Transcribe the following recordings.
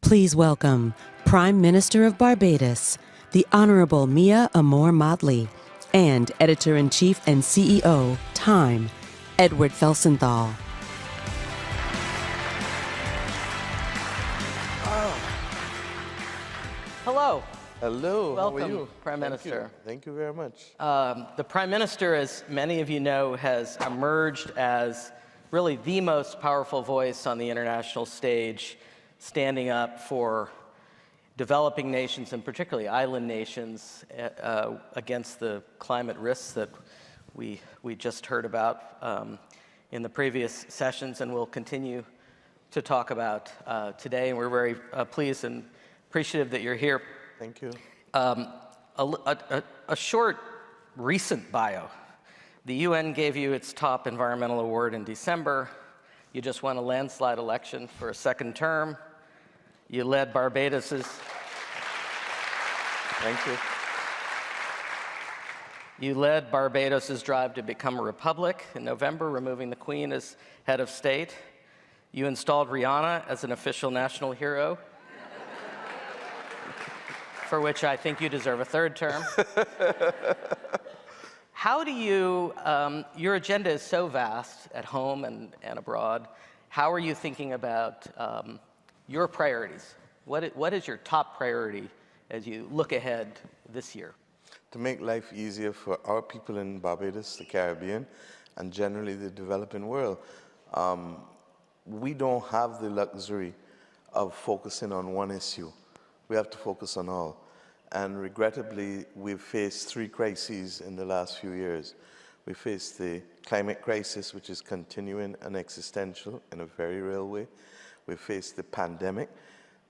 Please welcome Prime Minister of Barbados, the Honorable Mia Amor Motley, and Editor-in-Chief and CEO, Time, Edward Felsenthal. Hello. Hello. Welcome, how are you? Prime Minister. Thank you very much. The Prime Minister, as many of you know, has emerged as really the most powerful voice on the international stage, standing up for developing nations, and particularly island nations, against the climate risks that we just heard about in the previous sessions, and we'll continue to talk about today. And we're very pleased and appreciative that you're here. Thank you. A short, recent bio. The UN gave you its top environmental award in December. You just won a landslide election for a second term. You led Barbados's. Thank you. You led Barbados's drive to become a republic in November, removing the Queen as head of state. You installed Rihanna as an official national hero, for which I think you deserve a third term. How do you, your agenda is so vast at home and abroad. How are you thinking about your priorities? What is your top priority as you look ahead this year? To make life easier for our people in Barbados, the Caribbean, and generally the developing world. We don't have the luxury of focusing on one issue. We have to focus on all. And regrettably, we've faced three crises in the last few years. We faced the climate crisis, which is continuing and existential in a very real way. We faced the pandemic,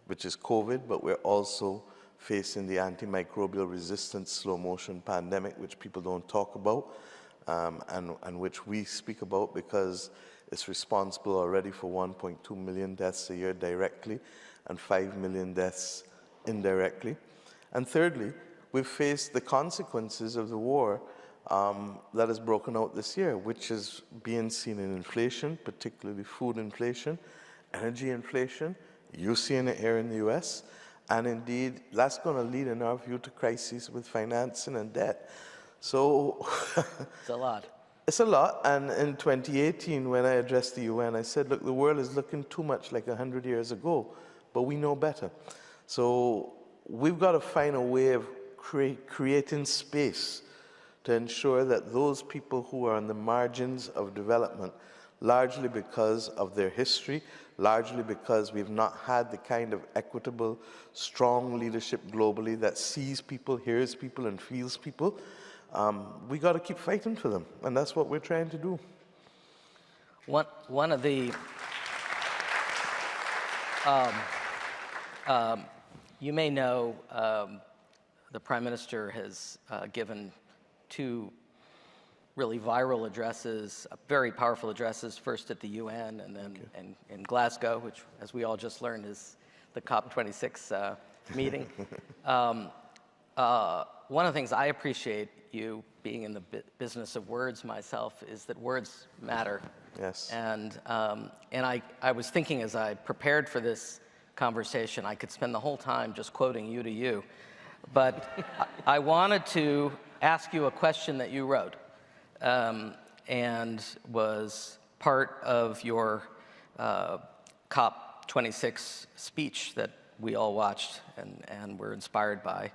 which is COVID, but we're also facing the antimicrobial resistant slow motion pandemic, which people don't talk about, and which we speak about because it's responsible already for 1.2 million deaths a year directly and 5 million deaths indirectly. And thirdly, we've faced the consequences of the war that has broken out this year, which is being seen in inflation, particularly food inflation, energy inflation, you seeing it here in the US, and indeed, that's going to lead, in our view, to crises with financing and debt. So it's a lot. It's a lot, and in 2018, when I addressed the UN, I said, look, the world is looking too much like 100 years ago, but we know better. So we've got to find a way of creating space to ensure that those people who are on the margins of development, largely because of their history, largely because we've not had the kind of equitable, strong leadership globally that sees people, hears people, and feels people, we got to keep fighting for them, and that's what we're trying to do. One of the, you may know, the Prime Minister has given two really viral addresses, very powerful addresses, first at the UN and then in Glasgow, which, as we all just learned, is the COP26 meeting. One of the things I appreciate, you being in the business of words myself, is that words matter. Yes. And I was thinking as I prepared for this conversation, I could spend the whole time just quoting you to you. But I wanted to ask you a question that you wrote and was part of your COP26 speech that we all watched and were inspired by.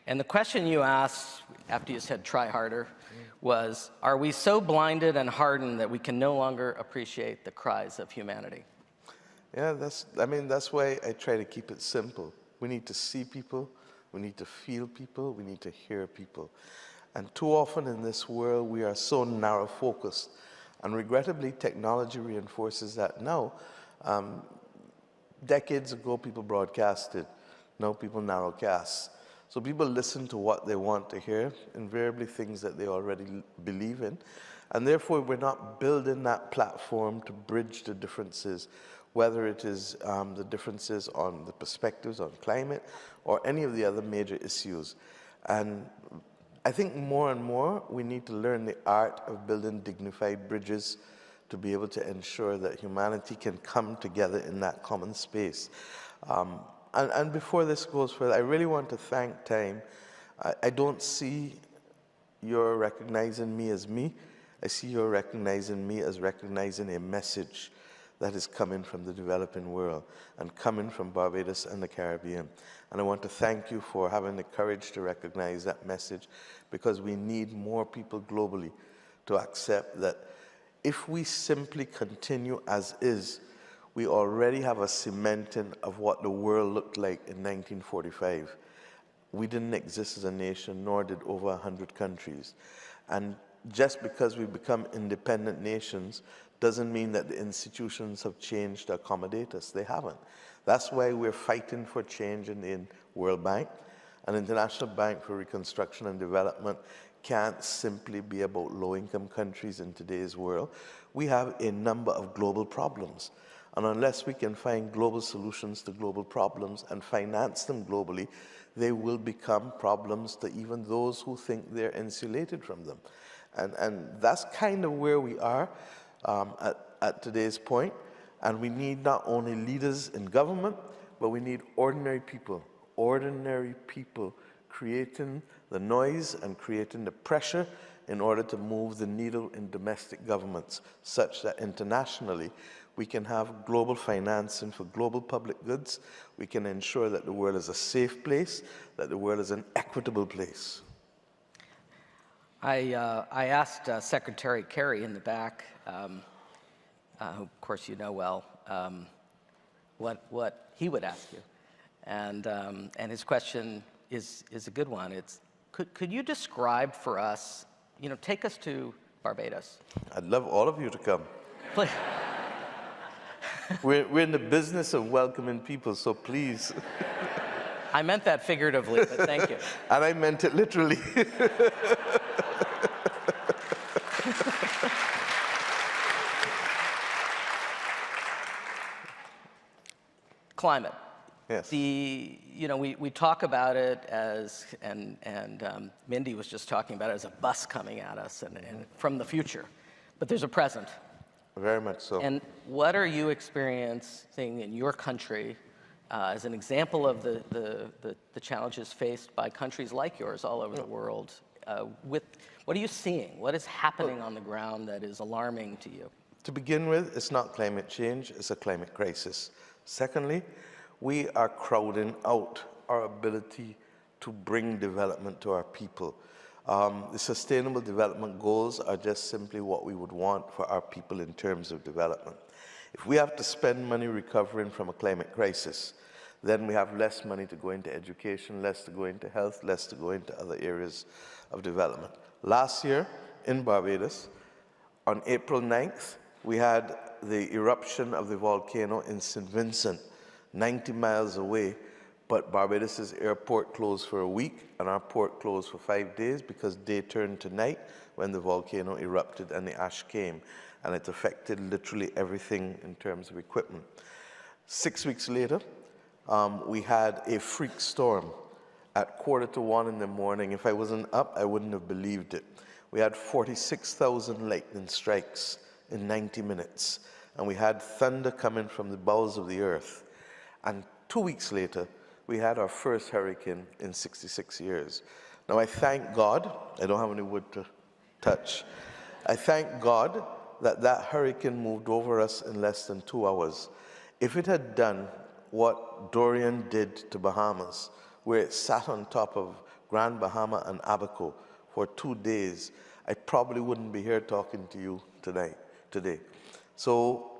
And the question you asked, after you said try harder, was, are we so blinded and hardened that we can no longer appreciate the cries of humanity? Yeah, that's why I try to keep it simple. We need to see people, we need to feel people, we need to hear people. And too often in this world, we are so narrow-focused. And regrettably, technology reinforces that now. Decades ago, people broadcasted. Now people narrowcast. So people listen to what they want to hear, invariably things that they already believe in. And therefore, we're not building that platform to bridge the differences, whether it is the differences on the perspectives on climate or any of the other major issues. And I think more and more we need to learn the art of building dignified bridges to be able to ensure that humanity can come together in that common space. And before this goes further, I really want to thank TIME. I don't see you're recognizing me as me. I see you're recognizing me as recognizing a message that is coming from the developing world and coming from Barbados and the Caribbean. And I want to thank you for having the courage to recognize that message, because we need more people globally to accept that if we simply continue as is, we already have a cementing of what the world looked like in 1945. We didn't exist as a nation, nor did over 100 countries. And just because we become independent nations doesn't mean that the institutions have changed to accommodate us. They haven't. That's why we're fighting for change in the World Bank. An International Bank for Reconstruction and Development can't simply be about low-income countries in today's world. We have a number of global problems. And unless we can find global solutions to global problems and finance them globally, they will become problems to even those who think they're insulated from them. And that's kind of where we are at today's point. And we need not only leaders in government, but we need ordinary people creating the noise and creating the pressure in order to move the needle in domestic governments, such that internationally we can have global financing for global public goods. We can ensure that the world is a safe place, that the world is an equitable place. I asked Secretary Kerry in the back, who of course you know well, what he would ask you. And his question is a good one. It's, could you describe for us, take us to Barbados? I'd love all of you to come. Please. We're in the business of welcoming people, so please. I meant that figuratively, but thank you. And I meant it literally. Climate. Yes. We talk about it as, and Mindy was just talking about it as a bus coming at us and from the future, but there's a present. Very much so. And what are you experiencing in your country as an example of the challenges faced by countries like yours all over the world? What are you seeing? What is happening on the ground that is alarming to you? To begin with, it's not climate change, it's a climate crisis. Secondly, we are crowding out our ability to bring development to our people. The Sustainable Development Goals are just simply what we would want for our people in terms of development. If we have to spend money recovering from a climate crisis, then we have less money to go into education, less to go into health, less to go into other areas of development. Last year in Barbados, on April 9th, we had the eruption of the volcano in St. Vincent, 90 miles away, but Barbados's airport closed for a week and our port closed for 5 days because day turned to night when the volcano erupted and the ash came, and it affected literally everything in terms of equipment. 6 weeks later, we had a freak storm at 1:45 in the morning. If I wasn't up, I wouldn't have believed it. We had 46,000 lightning strikes in 90 minutes, and we had thunder coming from the bowels of the earth. And 2 weeks later, we had our first hurricane in 66 years. Now, I thank God, I don't have any wood to touch. I thank God that that hurricane moved over us in less than 2 hours. If it had done what Dorian did to Bahamas, where it sat on top of Grand Bahama and Abaco for 2 days, I probably wouldn't be here talking to you today. So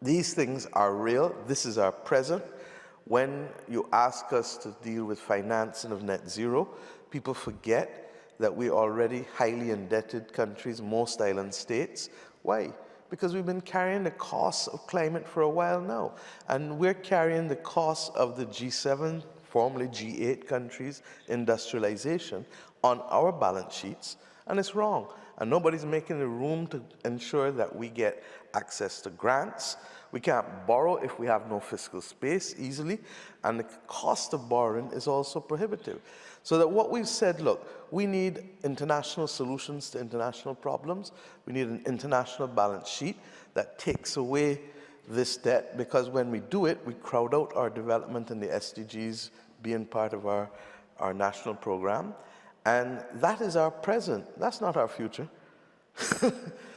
these things are real. This is our present. When you ask us to deal with financing of net zero, people forget that we're already highly indebted countries, most island states. Why? because we've been carrying the cost of climate for a while now. And we're carrying the cost of the G7, formerly G8 countries' industrialization on our balance sheets, and it's wrong. And nobody's making the room to ensure that we get access to grants. We can't borrow if we have no fiscal space easily, and the cost of borrowing is also prohibitive. So that what we've said, look, we need international solutions to international problems. We need an international balance sheet that takes away this debt, because when we do it, we crowd out our development and the SDGs being part of our national program. And that is our present, that's not our future.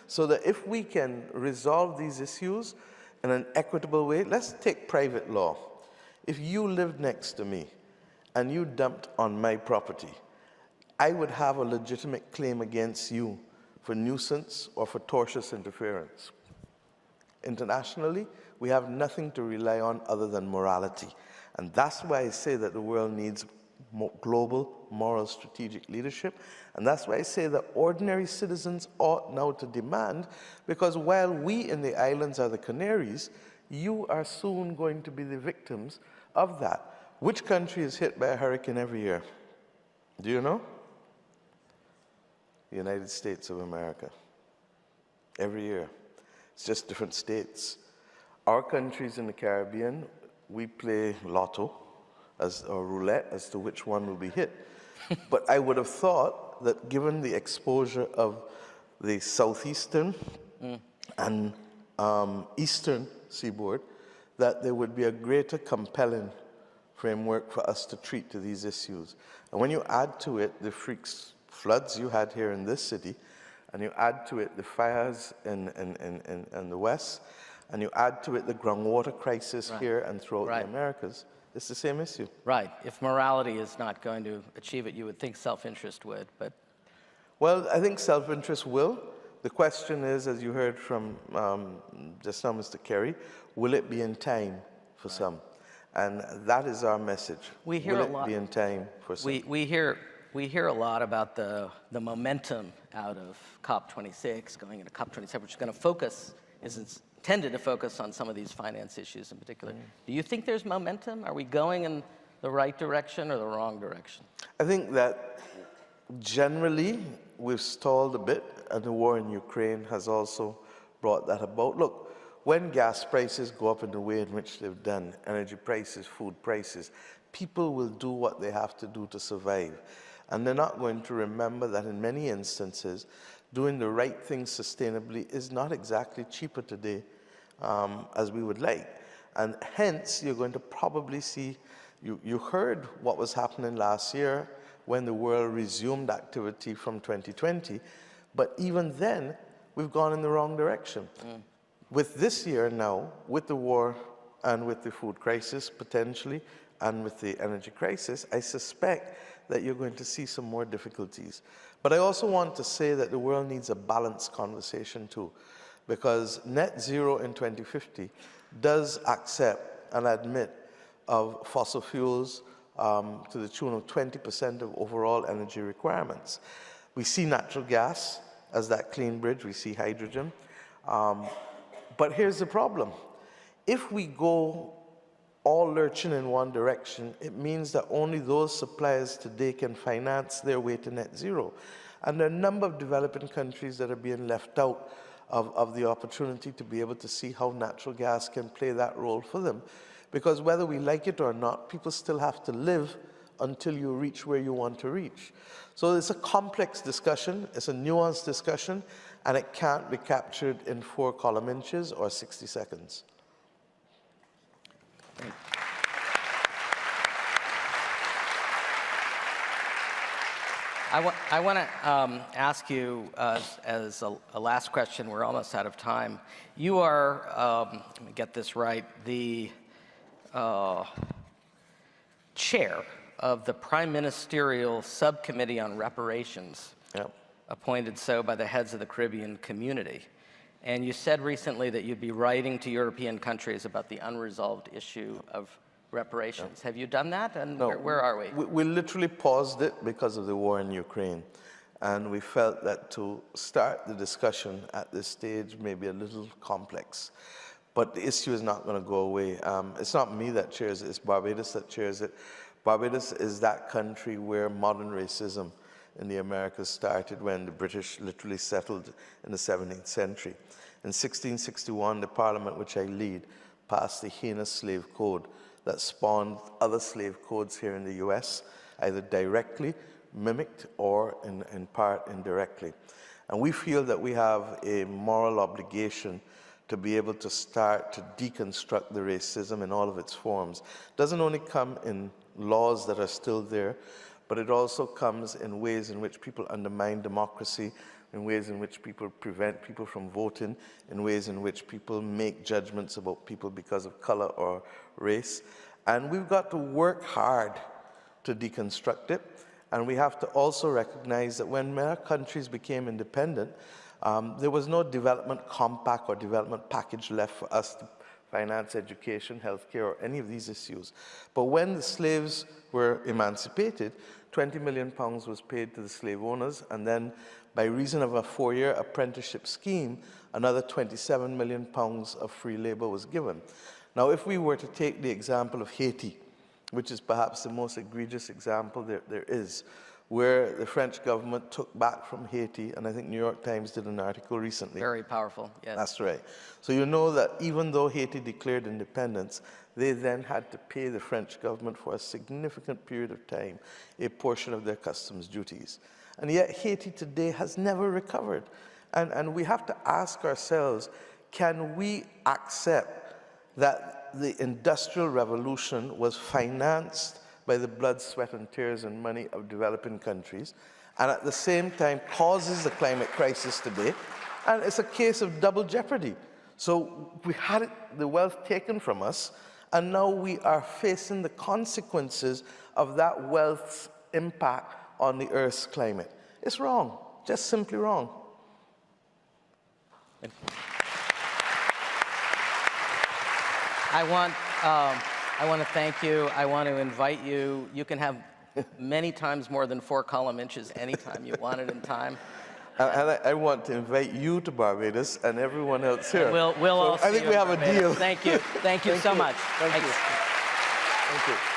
So that if we can resolve these issues in an equitable way, let's take private law. If you lived next to me and you dumped on my property, I would have a legitimate claim against you for nuisance or for tortious interference. Internationally, we have nothing to rely on other than morality. And that's why I say that the world needs global, moral, strategic leadership. And that's why I say that ordinary citizens ought now to demand, because while we in the islands are the canaries, you are soon going to be the victims of that. Which country is hit by a hurricane every year? Do you know? The United States of America. Every year. It's just different states. Our countries in the Caribbean, we play lotto or roulette as to which one will be hit. But I would have thought that given the exposure of the southeastern and eastern seaboard, that there would be a greater compelling framework for us to treat to these issues. And when you add to it the floods you had here in this city, and you add to it the fires in the West, and you add to it the groundwater crisis here and throughout the Americas, it's the same issue. Right. If morality is not going to achieve it, you would think self-interest would, but... Well, I think self-interest will. The question is, as you heard from just now, Mr. Kerry, will it be in time for some? And that is our message. We hear will a lot. It be in time for some? We hear a lot about the momentum out of COP26 going into COP27, which is going to focus, is intended to focus on some of these finance issues in particular. Do you think there's momentum? Are we going in the right direction or the wrong direction? I think that generally we've stalled a bit, and the war in Ukraine has also brought that about. Look, when gas prices go up in the way in which they've done, energy prices, food prices, people will do what they have to do to survive. And they're not going to remember that in many instances, doing the right thing sustainably is not exactly cheaper today as we would like. And hence, you're going to probably see, you heard what was happening last year when the world resumed activity from 2020, but even then, we've gone in the wrong direction. With this year now, with the war and with the food crisis potentially, and with the energy crisis, I suspect that you're going to see some more difficulties. But I also want to say that the world needs a balanced conversation too, because net zero in 2050 does accept and admit of fossil fuels to the tune of 20% of overall energy requirements. We see natural gas as that clean bridge, we see hydrogen. But here's the problem. If we go all lurching in one direction, it means that only those suppliers today can finance their way to net zero. And there are a number of developing countries that are being left out of the opportunity to be able to see how natural gas can play that role for them. Because whether we like it or not, people still have to live until you reach where you want to reach. So it's a complex discussion, it's a nuanced discussion, and it can't be captured in 4 column inches or 60 seconds. I want to ask you as a last question, we're almost out of time. You are, let me get this right, the chair of the Prime Ministerial Subcommittee on Reparations, appointed so by the heads of the Caribbean community. And you said recently that you'd be writing to European countries about the unresolved issue of reparations. Have you done that? And No, where are we? We literally paused it because of the war in Ukraine. And we felt that to start the discussion at this stage may be a little complex. But the issue is not going to go away. It's not me that chairs it, it's Barbados that chairs it. Barbados is that country where modern racism in the Americas started when the British literally settled in the 17th century. In 1661, the parliament which I lead passed the heinous slave code that spawned other slave codes here in the US, either directly mimicked or in part indirectly. And we feel that we have a moral obligation to be able to start to deconstruct the racism in all of its forms. It doesn't only come in laws that are still there, but it also comes in ways in which people undermine democracy, in ways in which people prevent people from voting, in ways in which people make judgments about people because of color or race. And we've got to work hard to deconstruct it. And we have to also recognize that when many countries became independent, there was no development compact or development package left for us to finance education, healthcare, or any of these issues. But when the slaves were emancipated, 20 million pounds was paid to the slave owners, and then by reason of a 4-year apprenticeship scheme, another 27 million pounds of free labor was given. Now, if we were to take the example of Haiti, which is perhaps the most egregious example there is, where the French government took back from Haiti, and I think New York Times did an article recently. Very powerful, yes. That's right. So you know that even though Haiti declared independence, they then had to pay the French government for a significant period of time a portion of their customs duties. And yet Haiti today has never recovered. And we have to ask ourselves, can we accept that the Industrial Revolution was financed by the blood, sweat, and tears and money of developing countries, and at the same time causes the climate crisis today? And it's a case of double jeopardy. So we had the wealth taken from us, and now we are facing the consequences of that wealth's impact on the Earth's climate. It's wrong, just simply wrong. I want to thank you. I want to invite you. You can have many times more than 4 column inches anytime you want it in time. And I want to invite you to Barbados and everyone else here. We'll all see I think you we in have a Barbados. deal. Thank you. Thank you so much. Thank you. Thank you.